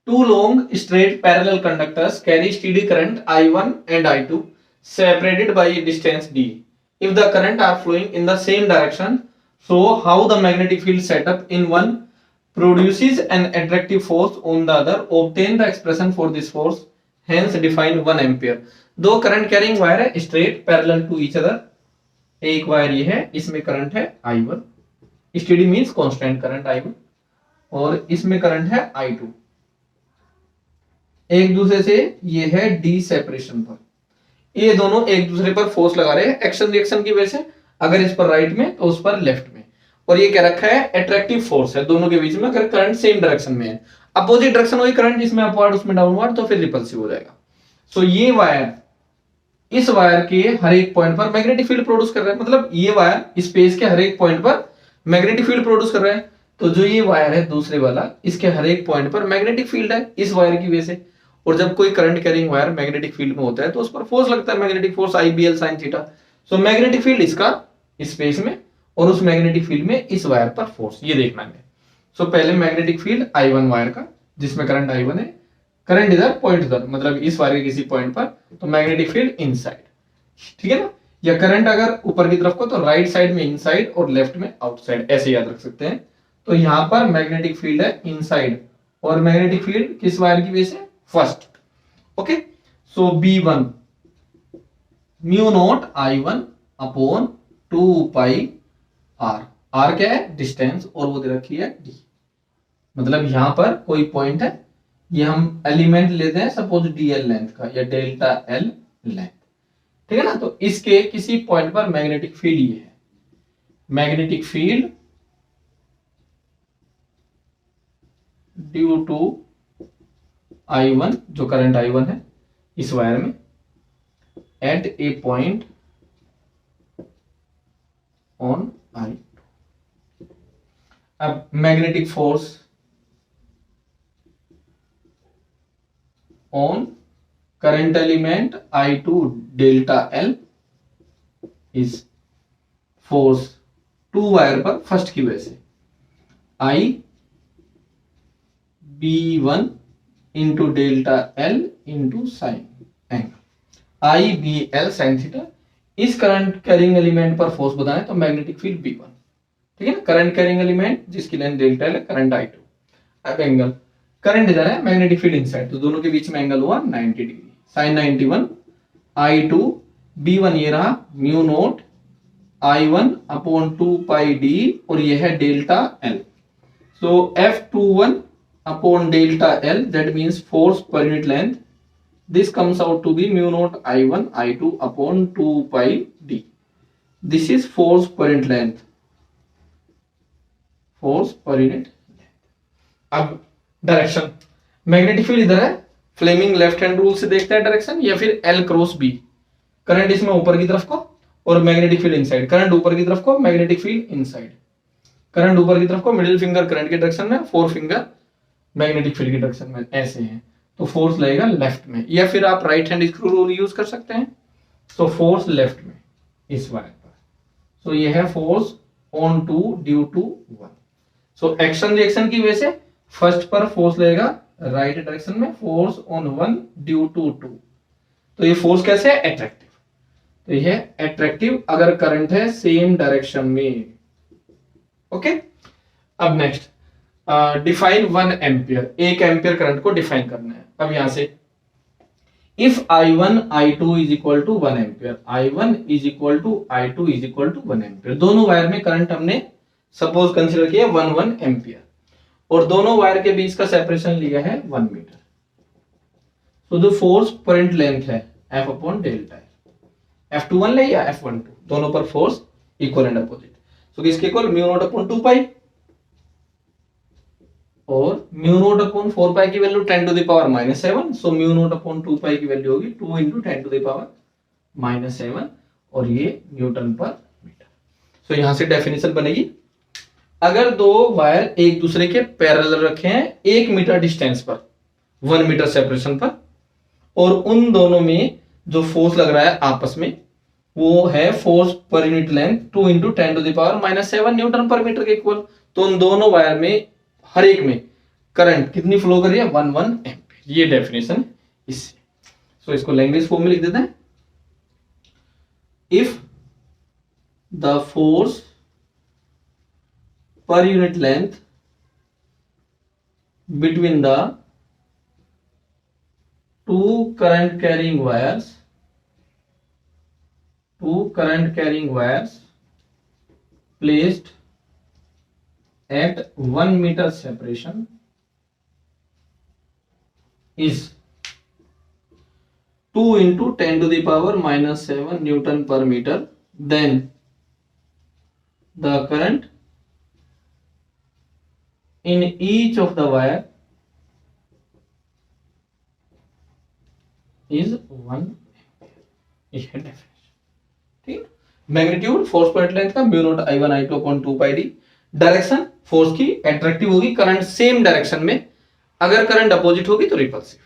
Two long straight parallel conductors carry steady current I1 and I2 separated by a distance d. If the current are flowing in the same direction, so how the magnetic field set up in one produces an attractive force on the other. Obtain the expression for this force. Hence define 1 ampere. दो current carrying wire है straight parallel to each other. एक wire ये है, इसमें current है I1, steady means constant current I1, और इसमें current है I2. एक दूसरे से ये है डी सेपरेशन पर. ये दोनों एक दूसरे पर फोर्स लगा रहे हैं एक्शन रिएक्शन की वजह से. अगर इस पर राइट में तो उस पर लेफ्ट में. और ये क्या रखा है, अट्रैक्टिव फोर्स है दोनों के बीच में. अगर करंट सेम डायरेक्शन में है, अपोजिट डायरेक्शन वही करंट जिसमें अपवर्ड उसमें डाउनवर्ड, तो फिर रिपल्सिव हो जाएगा. सो ये वायर इस वायर के हर एक पॉइंट पर मैग्नेटिक फील्ड प्रोड्यूस कर रहा है. मतलब ये वायर स्पेस के हर एक पॉइंट पर मैग्नेटिक फील्ड प्रोड्यूस कर रहा है. तो जो ये वायर है दूसरे वाला, इसके हर एक पॉइंट पर मैग्नेटिक फील्ड है इस वायर की वजह से. और जब कोई current carrying wire magnetic field में होता है तो उस पर फोर्स लगता है, magnetic force IBL sin theta. So magnetic field इसका स्पेस में और उस मैग्नेटिक फील्ड में इस वायर पर फोर्स, ये देखना है. सो पहले मैग्नेटिक फील्ड I1 वायर का जिसमें करंट I1 है, करंट इधर पॉइंट इधर, मतलब इस वायर के किसी पॉइंट पर, तो मैग्नेटिक फील्ड इनसाइड. ठीक है ना. या करंट अगर ऊपर की तरफ को तो राइट साइड में इनसाइड और लेफ्ट में आउटसाइड, ऐसे याद रख सकते हैं. तो यहां पर मैग्नेटिक फील्ड है इनसाइड और मैग्नेटिक फील्ड किस वायर की वजह से, फर्स्ट. ओके. सो B1 mu naught I1 upon 2 पाई R. R क्या है, डिस्टेंस, और वो दे रखी है D. मतलब यहां पर कोई पॉइंट है, ये हम एलिमेंट लेते हैं सपोज DL लेंथ का या डेल्टा L लेंथ. ठीक है ना. तो इसके किसी पॉइंट पर मैग्नेटिक फील्ड ये है. Magnetic field due to I1, जो करंट I1 है इस वायर में, at a point on I. अब magnetic force on current element I2 delta L is force to wire पर फर्स्ट की वजह से I B1 into delta L into sine angle IBL sin theta. इस current carrying element पर force बताएं तो magnetic field B1. ठीक है ना. करंट कैरिंग एलिमेंट जिसकी लेंथ डेल्टा L है, करंट I2. अब एंगल, करंट इधर है, मैग्नेटिक फील्ड इनसाइड, तो दोनों के बीच में एंगल हुआ 90 डिग्री, sin 91. I2 B1 ये रहा म्यू नोट I1 अपॉन 2 पाई D, और ये है delta L. So F21 upon delta L, that means force per unit length. This comes out to be mu naught I1 I2 upon 2 pi D. This is force per unit length. Force per unit length. अब direction, magnetic field इधर है, Fleming left hand rule से देखते हैं direction, या फिर L cross B. Current इसमें ऊपर की तरफ को और मैग्नेटिक फील्ड इनसाइड. करंट ऊपर की तरफ को, मैग्नेटिक फील्ड इनसाइड. करंट ऊपर की तरफ को, मिडिल फिंगर करंट के डायरेक्शन में, फोर फिंगर मैग्नेटिक फील्ड की डायरेक्शन में, ऐसे हैं. तो फोर्स लगेगा लेफ्ट में, या फिर आप right hand screw rule use कर सकते हैं. तो फोर्स लेफ्ट में इस वायर पर. सो ये है force on 2 due to 1. So action reaction की वजह से फर्स्ट पर फोर्स लगेगा राइट डायरेक्शन में, फोर्स ऑन 1 ड्यू टू 2. तो ये फोर्स कैसे है, अट्रैक्टिव. तो ये है अट्रैक्टिव अगर करंट है सेम डायरेक्शन में. ओके. अब next define 1 ampere. 1 ampere current को डिफाइन करना है. अब यहां से if I1 I2 is equal to 1 ampere, I1 is equal to I2 is equal to 1 ampere. दोनों वायर में करंट हमने सपोज कंसीडर किया 1 एम्पियर, और दोनों वायर के बीच का सेपरेशन लिया है 1 मीटर. तो जो फोर्स पर यूनिट लेंथ है F अपॉन डेल्टा है, F21 ले या F12, दोनों पर force equal and opposite. So किसके इक्वल, म्यू नॉट अपॉन 2 पाई, और म्यू नोट अपॉन 4 पाई की value 10 to the power -7. So mu naught upon 2 pi की वैल्यू होगी 2 इंटू 10 टू द पावर -7, और ये न्यूटन पर मीटर. सो यहां से डेफिनेशन बनेगी, अगर दो वायर एक दूसरे के पैरेलल रखे हैं 1 मीटर डिस्टेंस पर, 1 मीटर सेपरेशन पर, और उन दोनों में जो फोर्स लग रहा है आपस में वो है force per unit length 2 into 10 to the power -7 newton per metre के इक्वल. तो उन दोनों वायर में हर एक में करंट कितनी फ्लो कर रही है 1 एम्पीयर। ये डेफिनेशन इससे। सो इसको लैंग्वेज फॉर्म में लिख देते हैं। If the force per unit length between the two current carrying wires placed at 1 meter separation is 2 into 10 to the power minus 7 Newton per meter, then the current in each of the wire is 1 ampere। यह definition. ठीक, magnitude force पर length का mu naught I1 I2 upon 2 पाई D. Direction force की attractive होगी, current same direction में, अगर current opposite होगी तो रिपल्सिव।